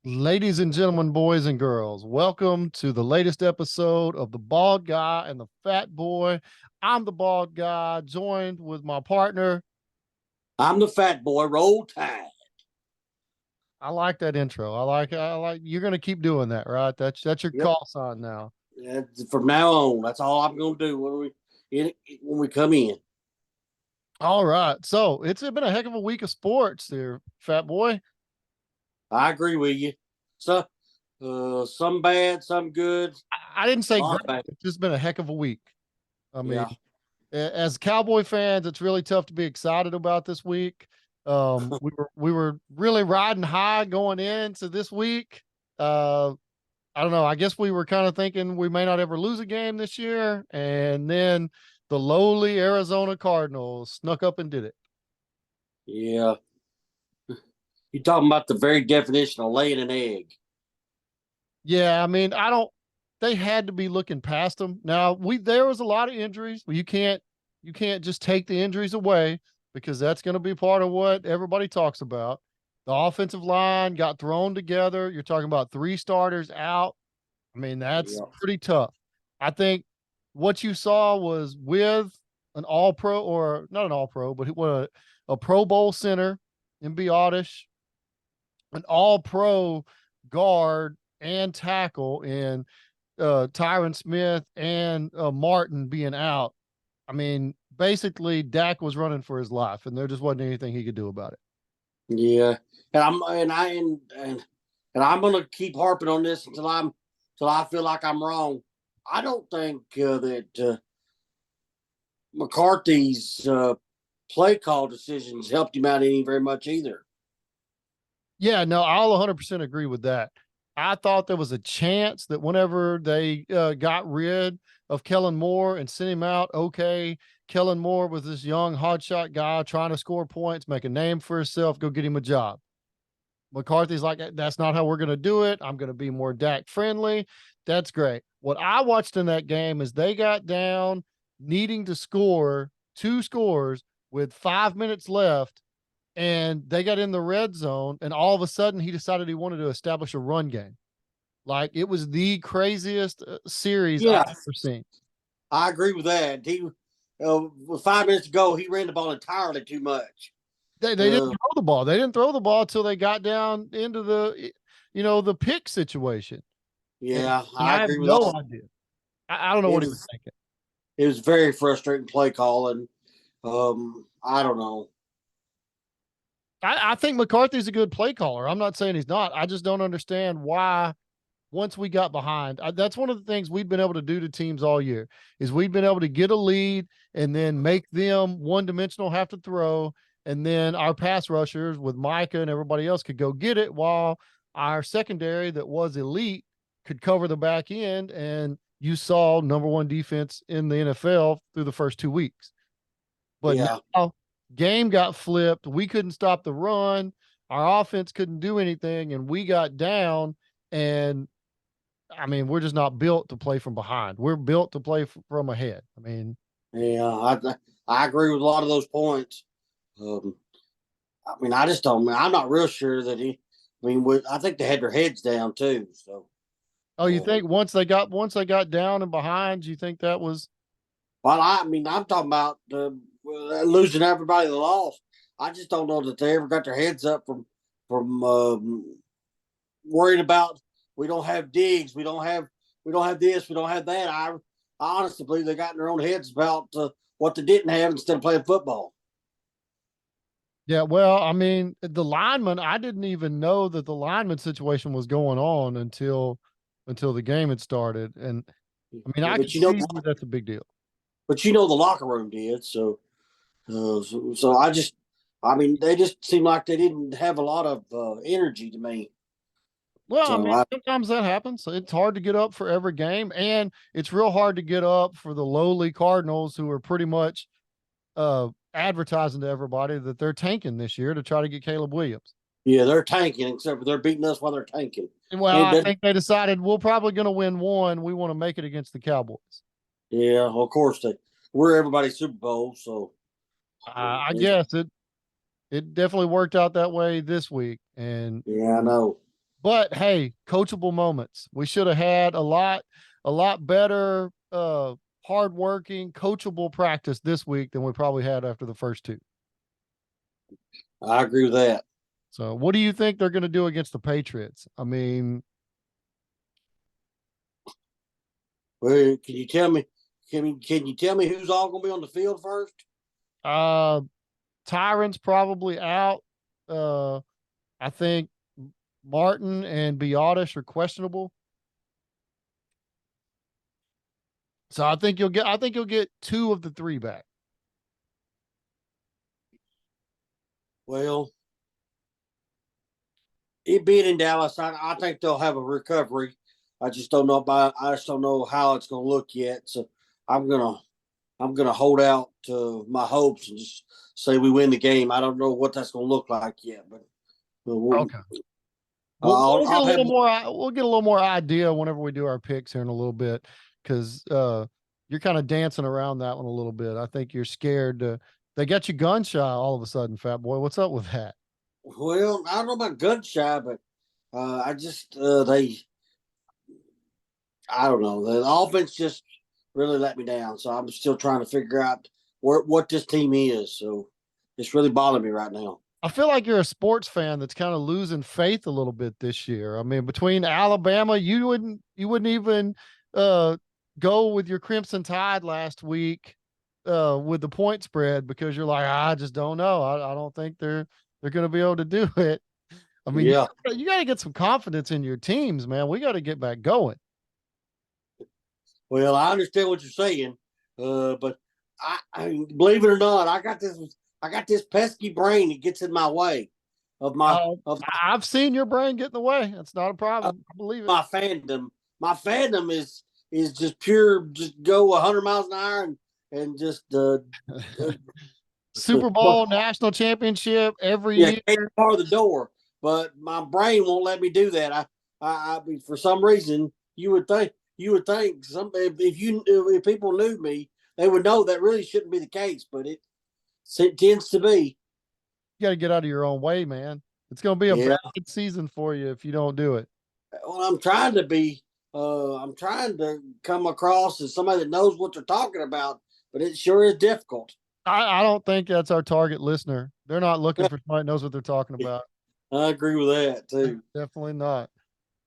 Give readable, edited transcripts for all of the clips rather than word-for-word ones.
Ladies and gentlemen, boys and girls, welcome to the latest episode of The Bald Guy and the Fat Boy. I'm the bald guy, joined with my partner. I'm the fat boy. Roll Tide. I like that intro. I like you're gonna keep doing that, right? That's your Yep. call sign now. From now on, that's all I'm going to do when we come in. All right. So it's been a heck of a week of sports there, Fat Boy. I agree with you. So, some bad, some good. I didn't A say lot great. of bad. It's just been a heck of a week. I mean, Yeah. as Cowboy fans, it's really tough to be excited about this week. We were really riding high going into this week. Uh, I don't know. I guess we were kind of thinking we may not ever lose a game this year, and then the lowly Arizona Cardinals snuck up and did it. Yeah. You're talking about the very definition of laying an egg. Yeah, I mean, I don't. They had to be looking past them. Now there was a lot of injuries. Well, you can't just take the injuries away because that's going to be part of what everybody talks about. The offensive line got thrown together. You're talking about three starters out. I mean, that's Yeah. pretty tough. I think what you saw was with an all pro or not an all pro, but what a Pro Bowl center in Biotish, an all pro guard and tackle in Tyron Smith and Martin being out. I mean, basically, Dak was running for his life, and there just wasn't anything he could do about it. Yeah. And I'm going to keep harping on this until I feel like I'm wrong. I don't think that McCarthy's play call decisions helped him out any very much either. Yeah, no, I'll 100% agree with that. I thought there was a chance that whenever they got rid of Kellen Moore and sent him out, okay, Kellen Moore was this young hotshot guy trying to score points, make a name for himself, go get him a job. McCarthy's like, that's not how we're going to do it. I'm going to be more Dak friendly. That's great. What I watched in that game is they got down needing to score two scores with 5 minutes left, and they got in the red zone, and all of a sudden he decided he wanted to establish a run game. Like, it was the craziest series I've Yeah, ever seen. I agree with that. With 5 minutes to go, he ran the ball entirely too much. They didn't Uh, throw the ball. They didn't throw the ball until they got down into the pick situation. And yeah, I I have agree with no all. idea. I don't know It what he was was thinking. it was very frustrating play call, and I don't know. I think McCarthy's a good play caller. I'm not saying he's not. I just don't understand why once we got behind. That's one of the things we've been able to do to teams all year is we've been able to get a lead and then make them one dimensional, have to throw, and then our pass rushers with Micah and everybody else could go get it while our secondary that was elite could cover the back end. And you saw number one defense in the NFL through the first 2 weeks. But Yeah, now game got flipped. We couldn't stop the run. Our offense couldn't do anything, and we got down. And I mean, we're just not built to play from behind. We're built to play from ahead. I mean, yeah, I agree with a lot of those points. Um, I mean, I just don't. I'm not real sure that he. I mean, I think they had their heads down too. So, oh, you um, think once they got down and behind, you think that was? well, I mean, I'm talking about losing everybody that lost. I just don't know that they ever got their heads up from worried about we don't have digs, we don't have this, we don't have that. I honestly believe they got in their own heads about what they didn't have instead of playing football. Yeah, well, I mean, the lineman, I didn't even know that the lineman situation was going on until the game had started. And I mean, Yeah, I could see where that's a big deal. but the locker room did. So I mean, they just seemed like they didn't have a lot of energy to me. Well, I So mean, I, sometimes that happens. It's hard to get up for every game, and it's real hard to get up for the lowly Cardinals who are pretty much advertising to everybody that they're tanking this year to try to get Caleb Williams. yeah, they're tanking, except for they're beating us while they're tanking. Well, And it I doesn't. think they decided we're probably going to win one. We want to make it against the Cowboys. Yeah, of course we're everybody's Super Bowl. So I guess it definitely worked out that way this week, and yeah, I know. But hey, coachable moments. We should have had a lot better, hardworking, coachable practice this week than we probably had after the first two. I agree with that. So, what do you think they're going to do against the Patriots? I mean, Well, can you tell me? Can you tell me who's all going to be on the field first? uh, Tyron's probably out. I think Martin and Biotish are questionable. So I think you'll get two of the three back. Well, it being in Dallas, I think they'll have a recovery. I just don't know about. I just don't know how it's going to look yet. So I'm gonna I'm gonna hold out to my hopes and just say we win the game. I don't know what that's going to look like yet, but we'll, Okay. We'll get a I'll have. little more. We'll get a little more idea whenever we do our picks here in a little bit, because you're kind of dancing around that one a little bit. I think you're scared. They got you gun shy all of a sudden, fat boy. What's up with that? Well, I don't know about gun shy, but I just I don't know. The offense just really let me down. So I'm still trying to figure out what this team is. So it's really bothering me right now. I feel like you're a sports fan that's kind of losing faith a little bit this year. I mean, between Alabama, you wouldn't even uh, go with your Crimson Tide last week with the point spread because you're like, I just don't know. I don't think they're going to be able to do it. I mean, Yeah. you got to get some confidence in your teams, man. We got to get back going. Well, I understand what you're saying, but I believe it or not, I got this pesky brain that gets in my way of my Uh, of I've seen your brain get in the way. That's not a my, problem. I believe it. my fandom. My fandom is just pure, just go 100 miles an hour and just uh, Super but Bowl, national championship every yeah, year. can't bar the door. But my brain won't let me do that. I mean, for some reason, you would think some if people knew me, they would know that really shouldn't be the case, but it tends to be. You got to get out of your own way, man. It's going to be a bad Yeah. season for you if you don't do it. Well, I'm trying to be. I'm trying to come across as somebody that knows what they're talking about, but it sure is difficult. I don't think that's our target listener. They're not looking for somebody that knows what they're talking about. I agree with that too. Definitely not.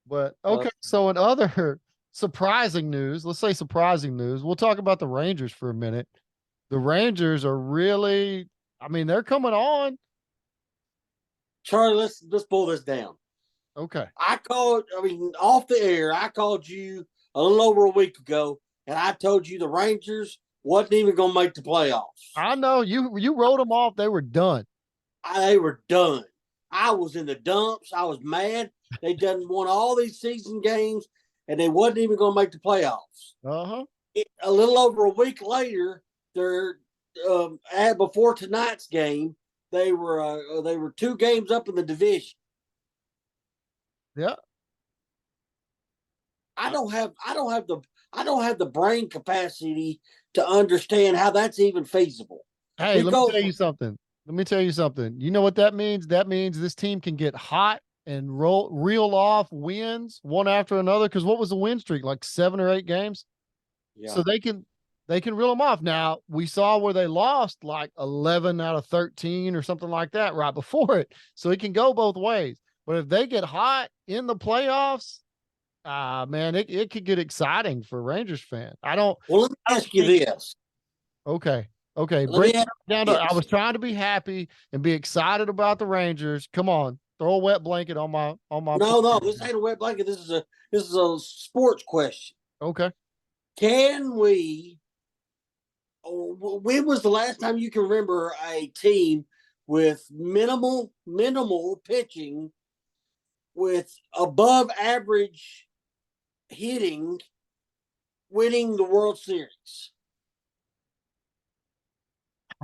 But Uh, okay, so in other surprising news, let's say surprising news, we'll talk about the Rangers for a minute. The Rangers are really, I mean, they're coming on. Charlie, let's pull this down. Okay. I called, I mean, off the air, I called you a little over a week ago, and I told you the Rangers wasn't even going to make the playoffs. I know you wrote them off. They were done. They were done. I was in the dumps. I was mad. They done won all these season games, and they wasn't even going to make the playoffs. Uh-huh. A little over a week later, they're before tonight's game, they were 2 games up in the division. Yeah. I don't have the brain capacity to understand how that's even feasible. Hey, We let me go tell you from something. Let me tell you something. You know what that means? That means this team can get hot and reel off wins one after another. Because what was the win streak? Like 7 or 8 games. yeah. So they can reel them off. Now we saw where they lost like 11 out of 13 or something like that right before it. So it can go both ways. But if they get hot in the playoffs, man, it could get exciting for Rangers fan. Well, let me I don't ask you think this. okay. Okay. Let Bring me it ask down to you I this. was trying to be happy and be excited about the Rangers. Come on. Throw a wet blanket on my No, no, parade. this ain't a wet blanket. This is a sports question. Okay. Can we? When was the last time you can remember a team with minimal pitching with above average hitting winning the World Series?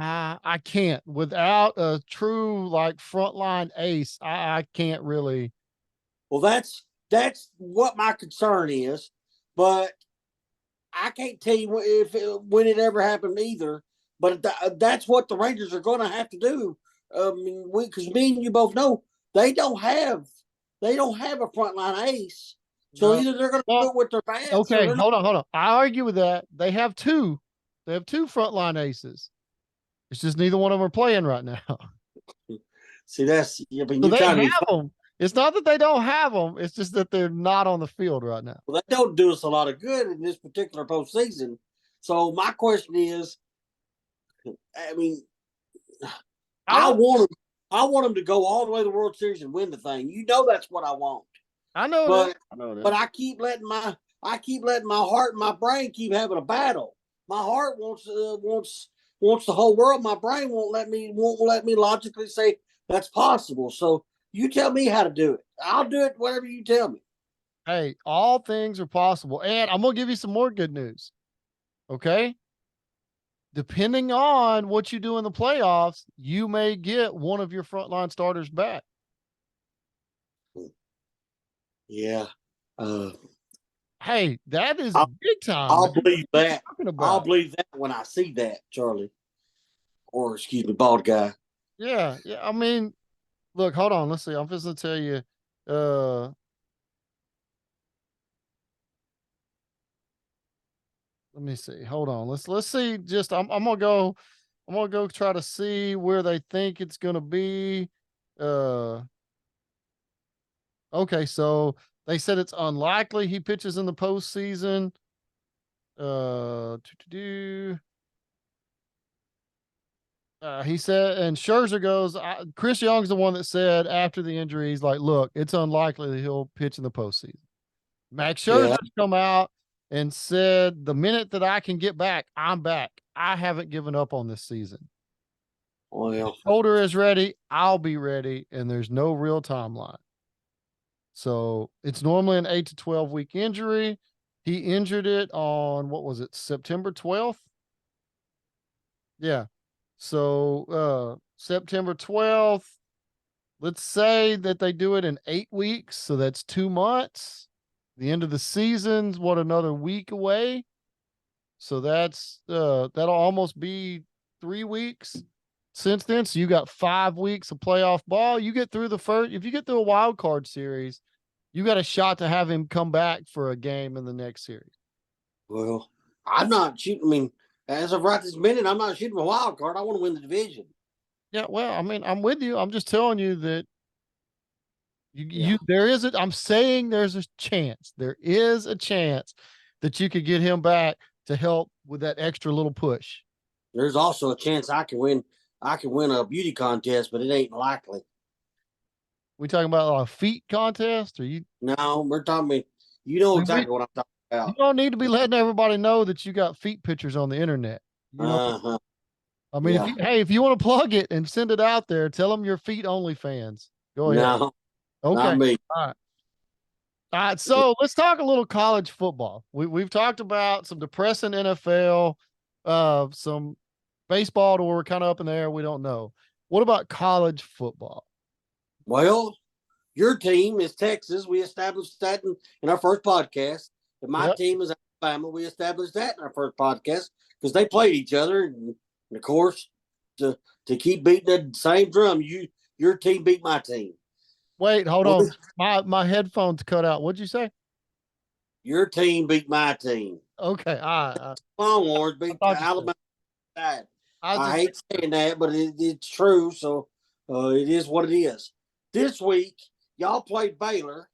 I can't without a true like frontline ace. I can't really. Well, that's what my concern is, but I can't tell you when it ever happened either. But that's what the Rangers are going to have to do. I mean, because me and you both know they don't have they don't have a frontline ace. So No. either they're going to do Well, it with their bats or okay, they're not. hold on. I argue with that. They have two. They have two frontline aces. It's just neither one of them are playing right now. See, that's, I mean, So you're they trying have to be, them. It's not that they don't have them. It's just that they're not on the field right now. well, that don't do us a lot of good in this particular postseason. So my question is, I mean, I I don't. want them, I want them to go all the way to the World Series and win the thing. You know that's what I want. I know that. But I know but that. I keep letting my heart and my brain keep having a battle. My heart wants the whole world. My brain won't let me logically say that's possible. So you tell me how to do it. I'll do it whatever you tell me. Hey, all things are possible. And I'm gonna give you some more good news. Okay. Depending on what you do in the playoffs, you may get one of your frontline starters back. Yeah. Uh, Hey, that is I'll, big time. I'll believe What you that. talking I'll about? believe that when I see that, Charlie. Or excuse me, bald guy. Yeah, yeah. I mean, look, hold on. Let's see. I'm just gonna tell you. Uh, Let me see. Hold on. Let's see. Just I'm gonna go. I'm gonna go try to see where they think it's gonna be. Uh, okay. So they said it's unlikely he pitches in the postseason. Do. He said, and Scherzer goes. Chris Young's the one that said after the injury, he's like, "Look, it's unlikely that he'll pitch in the postseason." Max Yeah. Scherzer's come out and said, "The minute that I can get back, I'm back. I haven't given up on this season. Well, Shoulder is ready. I'll be ready, and there's no real timeline." So it's normally an 8 to 12 week injury. He injured it on what was it, September 12th? Yeah. So September 12th. Let's say that they do it in 8 weeks. So that's 2 months. The end of the season's what, another week away. So that'll almost be 3 weeks since then. So you got 5 weeks of playoff ball. You get through the first, if you get through a wild card series, you got a shot to have him come back for a game in the next series. well, I'm not shooting. I mean, as of right this minute, I'm not shooting a wild card. I want to win the division. Yeah, well, I mean, I'm with you. I'm just telling you that Yeah. there is I'm saying there's a chance. There is a chance that you could get him back to help with that extra little push. There's also a chance I can win. I can win a beauty contest, but it ain't likely. We talking about a feet contest, or you? No, we're talking. You know I mean, exactly what I'm talking you about. don't need to be letting everybody know that you got feet pictures on the internet. You know, Uh huh. I mean, Yeah. if you want to plug it and send it out there, tell them you're feet only fans. Go ahead. No, not Okay. me. All right. All right. So let's talk a little college football. We've talked about some depressing NFL, some baseball to where we're kind of up in the air. We don't know. What about college football? Well, your team is Texas. We established that in our first podcast. And my Yep. team is Alabama. We established that in our first podcast because they played each other. And of course, to to keep beating the same drum, your team beat my team. Wait, hold Well, on. My headphones cut out. What'd you say? your team beat my team. Okay. Longhorns I beat the thought you said. Alabama side. I was I just hate saying that, but it's true. So it is what it is. This week, y'all played Baylor,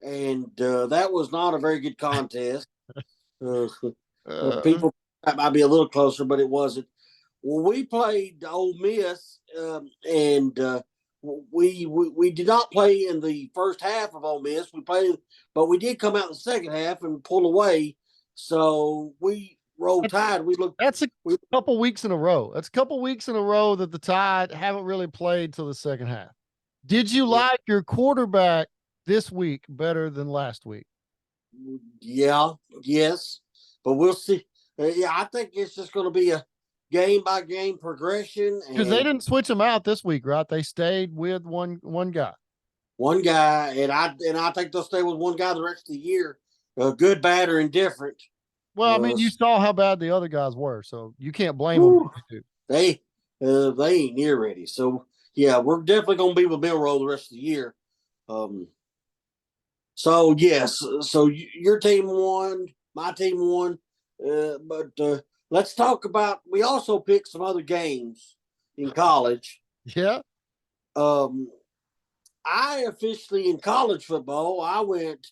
and that was not a very good contest. Uh, uh, people that might be a little closer, but it wasn't. Well, we played Ole Miss, and we did not play in the first half of Ole Miss. We played, but we did come out in the second half and pull away. So we rolled that's tide. We looked. that's a We couple weeks in a row. That's a couple weeks in a row that the Tide haven't really played till the second half. Did you yeah, like your quarterback this week better than last week? yeah, yes, but we'll see. Yeah, I think it's just going to be a game by game progression, Because they and didn't switch them out this week, right? They stayed with one guy. one guy, and I think they'll stay with one guy the rest of the year. Good, bad, or indifferent. Well, I mean, Uh, you saw how bad the other guys were, so you can't blame them. whew, they they ain't near ready. So yeah, we're definitely gonna be with Milrow the rest of the year. Um, So yes, so your team won, my team won, but let's talk about. We also picked some other games in college. Yeah. Um, I officially in college football, I went.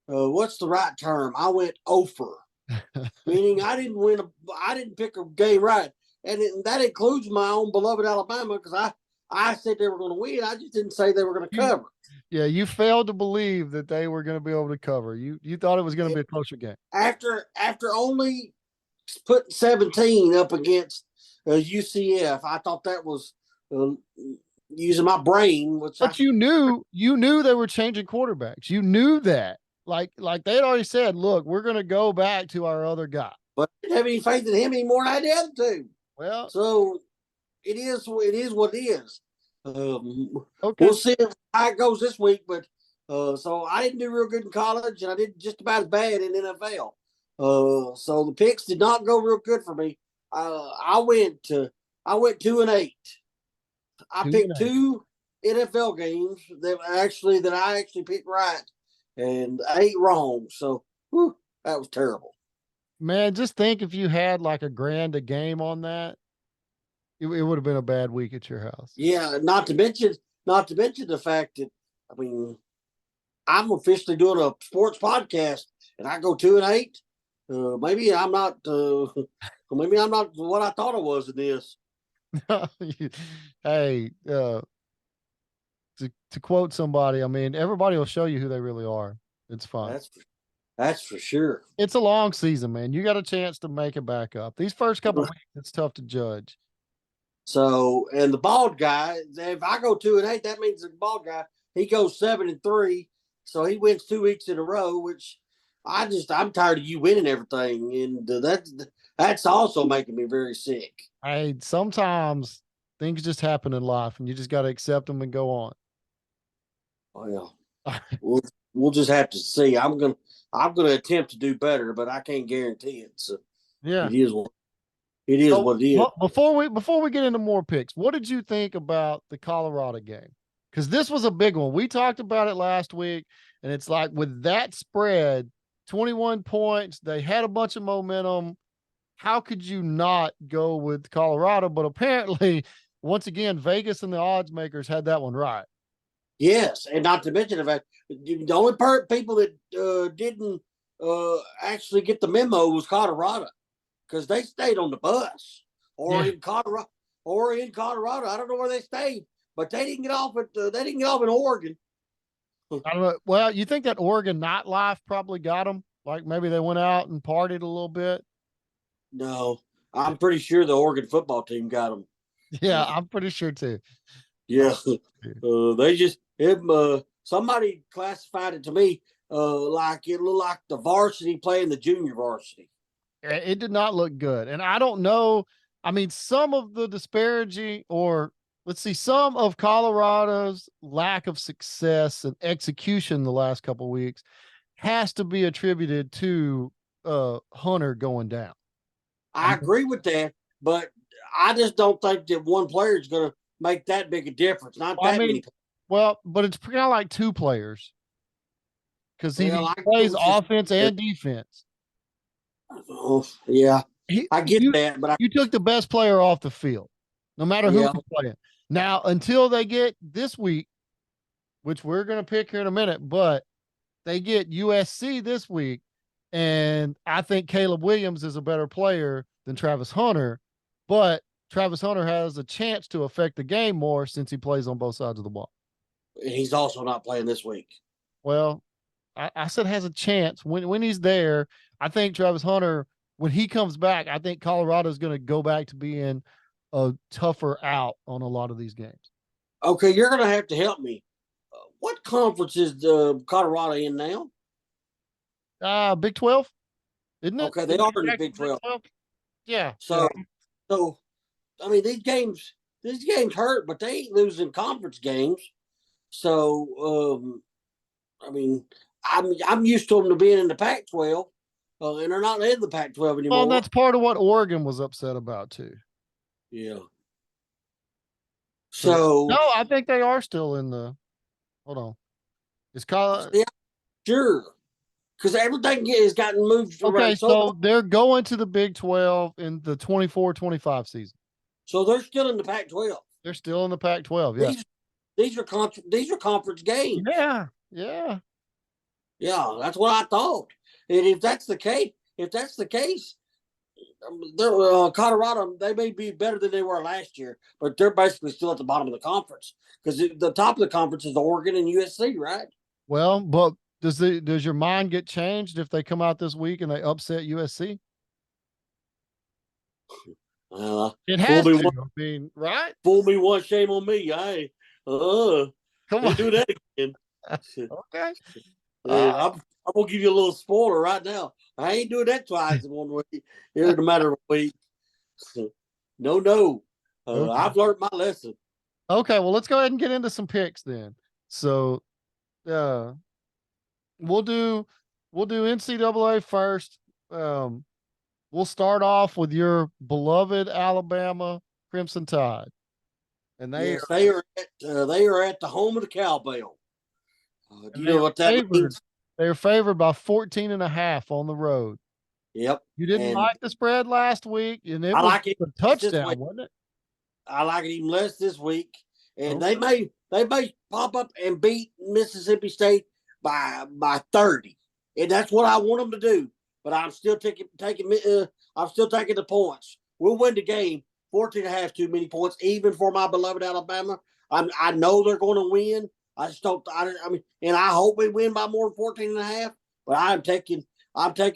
What's the right term? I went over, meaning I didn't win. I didn't pick a game right, and that includes my own beloved Alabama because I said they were going to win. I just didn't say they were going to You cover. Yeah, you failed to believe that they were going to be able to cover. You thought it was going to be a closer game. After only putting 17 up against UCF, I thought that was uh, using my brain, which I But you knew they were changing quarterbacks. You knew that. Like they had already said, look, we're going to go back to our other guy. but I didn't have any faith in him anymore than I had the other two. Well, So it is what it is. Um, okay. we'll see how it goes this week, but so I didn't do real good in college, and I did just about as bad in NFL. So the picks did not go real good for me. I went 2-8. I 2-8. picked two NFL games that I actually picked right, and 8 wrong. So that was terrible. Man, just think if you had like a grand a game on that, it would have been a bad week at your house. Yeah, not to mention the fact that I mean I'm officially doing a sports podcast, and I go 2-8. Maybe I'm not. Maybe I'm not what I thought I was in this. Hey, to quote somebody, I mean, everybody will show you who they really are. It's fine. That's that's for sure. It's a long season, man. You got a chance to make it back up. These first couple weeks, it's tough to judge. So, and the bald guy, if I go 2-8, that means the bald guy he goes 7-3, so he wins 2 weeks in a row. Which I'm tired of you winning everything, and that's also making me very sick. Hey, sometimes things just happen in life, and you just got to accept them and go on. Well, we'll we'll just have to see. I'm gonna attempt to do better, but I can't guarantee it. So Yeah. it is what it is. So What it is. before we get into more picks, what did you think about the Colorado game? Because this was a big one. We talked about it last week, and it's like with that spread, 21 points, they had a bunch of momentum. How could you not go with Colorado? But apparently, once again, Vegas and the odds makers had that one right. Yes, and not to mention the fact the only people that didn't actually get the memo was Colorado because they stayed on the bus or Yeah. in Colorado I don't know where they stayed, but they didn't get off at they didn't get off in Oregon. I don't know. Well, you think that Oregon nightlife probably got them? Like maybe they went out and partied a little bit. No, I'm pretty sure the Oregon football team got them. Yeah, I'm pretty sure too. Yeah, they just somebody classified it to me like it looked like the varsity playing the junior varsity. It did not look good. And I don't know. I mean, some of the disparaging, or let's see, some of Colorado's lack of success and execution the last couple of weeks has to be attributed to Hunter going down. I agree with that, but I just don't think that one player is going to make that big a difference. Not I that mean, many. well, but it's kind of like two players because Well, he I plays get what offense you're and defense. oh, yeah, He, I get you that, but you took the best player off the field, no matter who yeah, was playing. Now, until they get this week, which we're going to pick here in a minute, but they get USC this week, and I think Caleb Williams is a better player than Travis Hunter, but Travis Hunter has a chance to affect the game more since he plays on both sides of the ball. he's also not playing this week. Well, I said has a chance when he's there. I think Travis Hunter, when he comes back, I think Colorado is going to go back to being a tougher out on a lot of these games. Okay, you're going to have to help me. What conference is Colorado in now? Big 12, isn't it? Okay, they Isn't are it in the back to Big 12. 12? Yeah, yeah. So I mean, these games hurt, but they ain't losing conference games. So I mean, I'm used to them to being in the Pac-12, and they're not in the Pac-12 Well, and anymore. that's part of what Oregon was upset about too. Yeah. So So no, I think they are still in the. Hold on, is Colorado? yeah, Sure, because everything has gotten moved Okay, around so much. so they're going to the Big 12 in the 24-25 season. So they're still in the Pac-12. They're still in the Pac-12. Yeah. These are conference games. Yeah. Yeah. Yeah, that's what I thought. And if that's the case, Colorado, they may be better than they were last year, but they're basically still at the bottom of the conference because the top of the conference is Oregon and USC, right? Well, but does your mind get changed if they come out this week and they upset USC? It Fool has me to. one, I mean, right? fool me one, shame on me. I Come they on. do that again. Okay. And I'm gonna give you a little spoiler right now. I ain't doing that twice in one week. Here in a matter of a week. No, no. Okay. I've learned my lesson. Okay. Well, let's go ahead and get into some picks then. So, uh, we'll do NCAA first. Um, we'll start off with your beloved Alabama Crimson Tide, and Yes, they are at the home of the cowbell. Do you know what that means? they are favored by 14.5 on the road. Yep. You didn't And like the spread last week, and it I was like it a this week. touchdown, wasn't it? I like it even less this week. And Okay. they may pop up and beat Mississippi State by 30. And that's what I want them to do. But I'm still taking I'm still taking the points. We'll win the game. 14.5 too many points, even for my beloved Alabama. I know they're going to win. I just don't. I mean, and I hope we win by more than 14.5. But I'm taking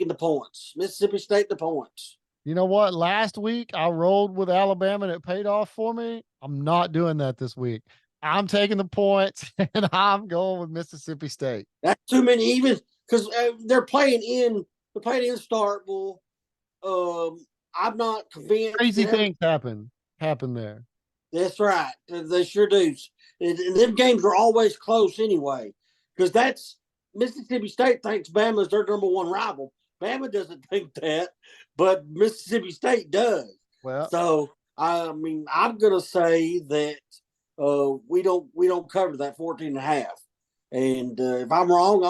the points. Mississippi State the points. You know what? Last week I rolled with Alabama and it paid off for me. I'm not doing that this week. I'm taking the points and I'm going with Mississippi State. That's too many, even because they're playing in Starkville. I'm not convinced Crazy that things happen there. that's right. They sure do. And them games are always close anyway, because that's Mississippi State thinks Bama is their number one rival. Bama doesn't think that, but Mississippi State does. Well, So I mean, I'm gonna say that we don't cover that 14.5. And if I'm wrong,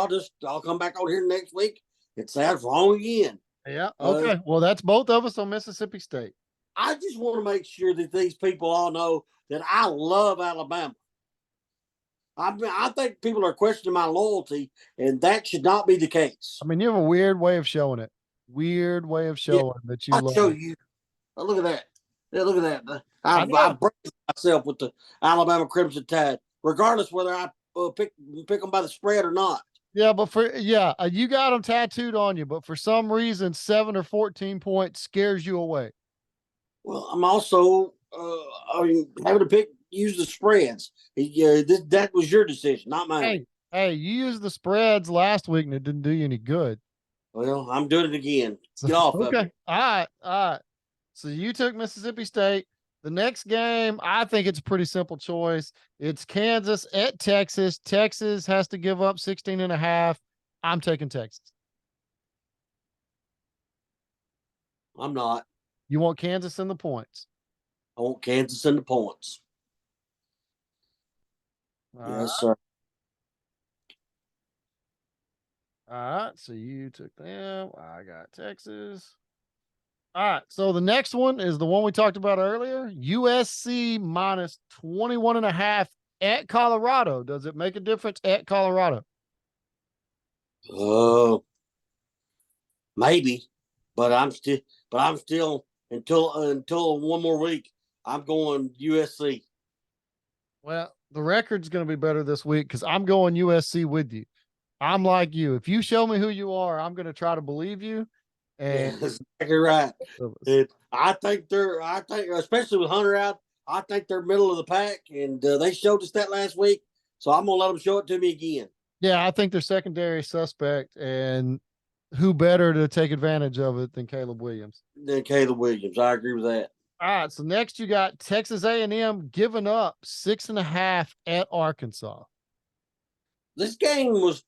I'll come back on here next week and say I was wrong again. yeah. Uh, Okay. Well, that's both of us on Mississippi State. I just want to make sure that these people all know that I love Alabama. I think people are questioning my loyalty, and that should not be the case. I mean, you have a weird way of showing it. Weird way of Yeah, showing that you I'll love show it. you. Oh, look at that. Yeah, look at that. I I know. brace myself with the Alabama Crimson Tide, regardless whether I pick them by the spread or not. Yeah, but you got them tattooed on you, but for some reason, 7 or 14 points scares you away. Well, I'm also, having to use the spreads. That was your decision, not mine. Hey, you used the spreads last week and it didn't do you any good. Well, I'm doing it again. So, Get off of okay. me. All right. So you took Mississippi State. The next game, I think it's a pretty simple choice. It's Kansas at Texas. Texas has to give up 16.5. I'm taking Texas. I'm not. You want Kansas in the points. I want Kansas in the points. All right. Yes, sir. All right. So you took them. I got Texas. All right. So the next one is the one we talked about earlier. USC minus 21.5 at Colorado. Does it make a difference at Colorado? Maybe, but I'm still until one more week. I'm going USC. Well, the record's going to be better this week because I'm going USC with you. I'm like you. If you show me who you are, I'm going to try to believe you. And That's exactly right. And I think especially with Hunter out, I think they're middle of the pack, and they showed us that last week. So I'm gonna let them show it to me again. yeah, I think they're secondary suspect, and who better to take advantage of it than Caleb Williams? Then Caleb Williams, I agree with that. All right, so next you got Texas A&M giving up 6.5 at Arkansas. This game was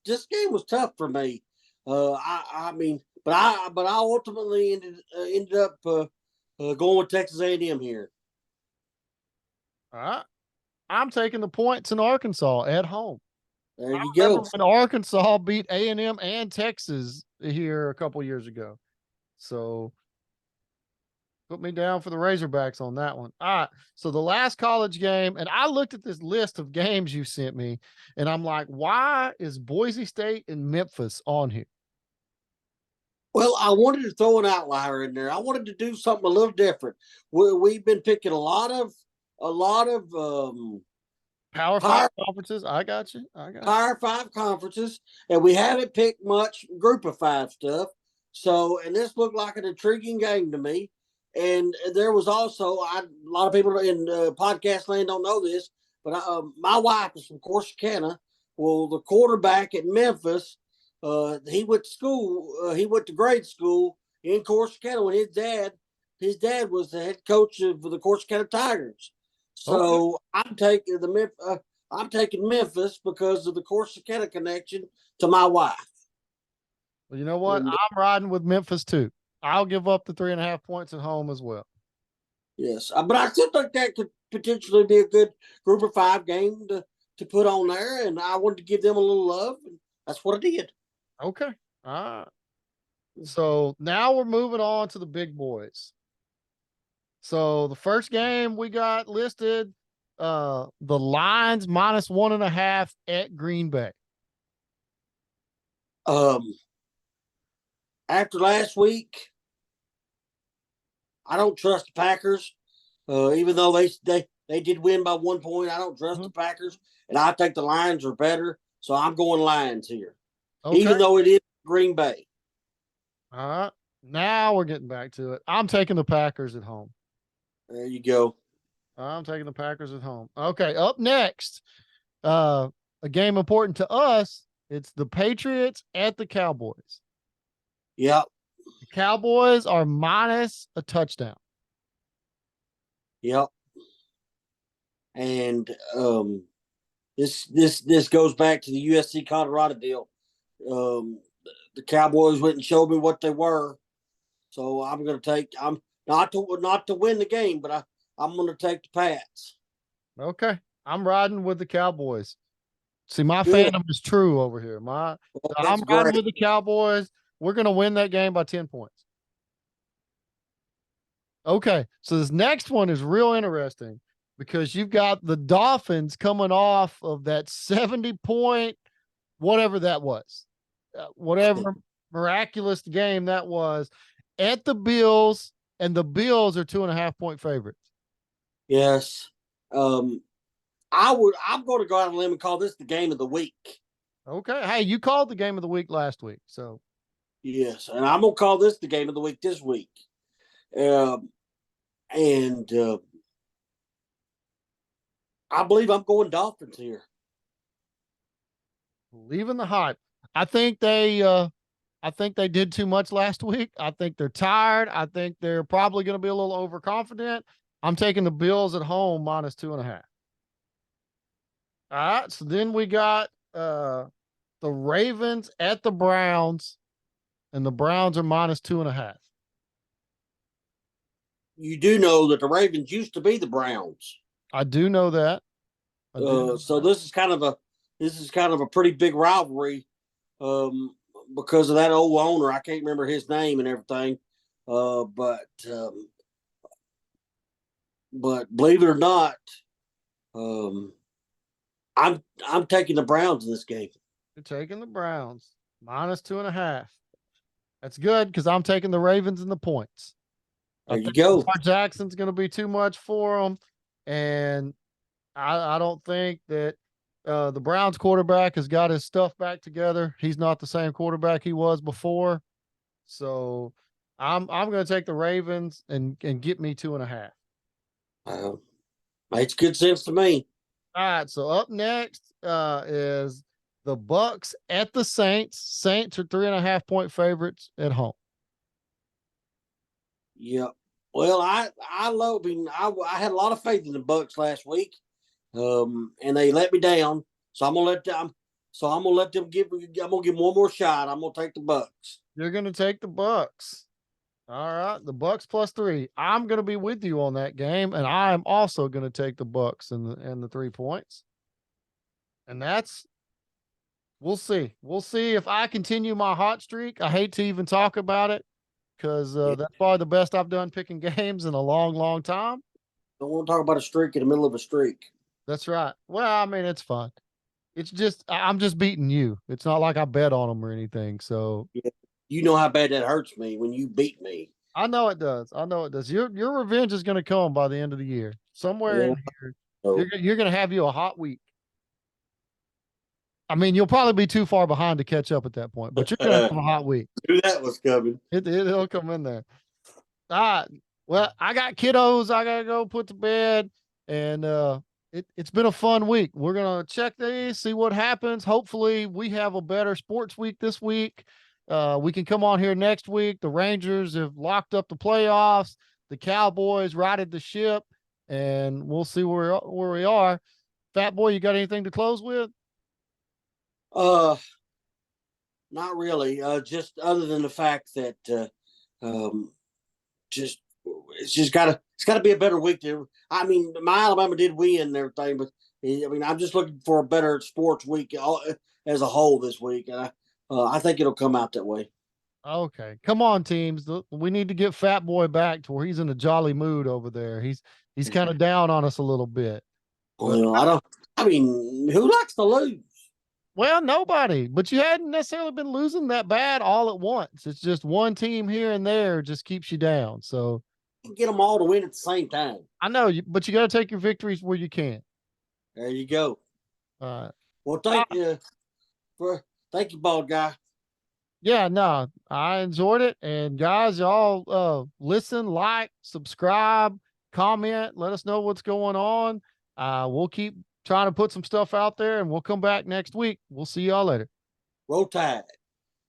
tough for me. I mean, but I ultimately ended up going with Texas A&M here. All right, I'm taking the points in Arkansas at home. There you Remember go. when Arkansas beat A&M and Texas here a couple years ago. So put me down for the Razorbacks on that one. All right. So the last college game, and I looked at this list of games you sent me, and I'm like, why is Boise State and Memphis on here? Well, I wanted to throw an outlier in there. I wanted to do something a little different. We've been picking a lot of Power Five power conferences. I got you. I got you. Power Five conferences, and we haven't picked much Group of Five stuff. So, and this looked like an intriguing game to me. And there was also a lot of people in podcast land don't know this, but my wife is from Corsicana. Well, the quarterback at Memphis, he went to school. He went to grade school in Corsicana when his dad was the head coach of the Corsicana Tigers. Okay. So I'm taking Memphis because of the Corsicana connection to my wife. Well, you know what? And I'm riding with Memphis too. I'll give up the 3.5 points at home as well. yes, but I still think that could potentially be a good Group of Five game to put on there. And I wanted to give them a little love, and that's what I did. Okay. All right. So now we're moving on to the big boys. So the first game we got listed, the Lions -1.5 at Green Bay. Um, After last week, I don't trust the Packers. Even though they did win by 1 point, I don't trust the Packers, and I think the Lions are better. So I'm going Lions here, Okay. even though it is Green Bay. All right. Now we're getting back to it. I'm taking the Packers at home. There you go. I'm taking the Packers at home. Okay. Up next, a game important to us. It's the Patriots at the Cowboys. Yep. The Cowboys are minus a touchdown. Yep. And this goes back to the USC Colorado deal. The Cowboys went and showed me what they were, so I'm going to take. I'm not to win the game, but I'm going to take the Pats. Okay. I'm riding with the Cowboys. See, my Good. fandom is true over here. Well, I'm that's riding great. with the Cowboys. We're going to win that game by 10 points. Okay. So this next one is real interesting because you've got the Dolphins coming off of that 70-point, whatever that was, whatever miraculous game that was, at the Bills, and the Bills are 2.5-point favorites. Yes. I'm going to go out on a limb and call this the game of the week. Okay. Hey, you called the game of the week last week. So, Yes, and I'm going to call this the game of the week this week. And I believe I'm going Dolphins here. leaving the hype. I think they did too much last week. I think they're tired. I think they're probably going to be a little overconfident. I'm taking the Bills at home -2.5. All right. So then we got the Ravens at the Browns, and the Browns are -2.5. You do know that the Ravens used to be the Browns. I do know that. So this is kind of a pretty big rivalry because of that old owner. I can't remember his name and everything, but believe it or not, I'm taking the Browns in this game. You're taking the Browns -2.5. That's good because I'm taking the Ravens in the points. I There you think go. Lamar Jackson's going to be too much for them, and I don't think that the Browns quarterback has got his stuff back together. He's not the same quarterback he was before. So I'm going to take the Ravens and get me 2.5. Makes good sense to me. All right. So up next is the Bucks at the Saints. Saints are 3.5-point favorites at home. Yep. Well, I had a lot of faith in the Bucks last week, and they let me down. So I'm gonna let them. So I'm gonna let them give. I'm gonna give them one more shot. I'm gonna take the Bucks. You're going to take the Bucks. All right, the Bucks +3. I'm going to be with you on that game, and I am also going to take the Bucks and the 3 points. And that's We'll see. We'll see if I continue my hot streak. I hate to even talk about it because Yeah. that's probably the best I've done picking games in a long, long time. Don't want to talk about a streak in the middle of a streak. That's right. Well, I mean, it's fun. It's just I'm just beating you. It's not like I bet on them or anything. So Yeah. You know how bad that hurts me when you beat me. I know it does. I know it does. Your revenge is going to come by the end of the year. Somewhere in Yeah. here, So you're going to have you a hot week. I mean, you'll probably be too far behind to catch up at that point, but you're going to have a hot week. knew that was coming. It'll come in there. All right. Well, I got kiddos I gotta go put to bed, and it's been a fun week. We're gonna check these, see what happens. Hopefully, we have a better sports week this week. We can come on here next week. The Rangers have locked up the playoffs. The Cowboys righted the ship, and we'll see where we are. Fat boy, you got anything to close with? Uh, Not really. Just other than the fact that um, just it's gotta be a better week. I mean, my Alabama did win and everything, but I mean, I'm just looking for a better sports week as a whole this week, and I think it'll come out that way. Okay, come on, teams. We need to get Fat Boy back to where he's in a jolly mood over there. He's kind of down on us a little bit. But Well, I don't. I mean, who likes to lose? well, nobody. But you hadn't necessarily been losing that bad all at once. It's just one team here and there just keeps you down. So Get them all to win at the same time. I know you, but you got to take your victories where you can. There you go. Uh, Well, thank you, bald guy. yeah, no, I enjoyed it. And guys, y'all listen, like, subscribe, comment, let us know what's going on. We'll keep trying to put some stuff out there and we'll come back next week. We'll see y'all later. Roll Tide.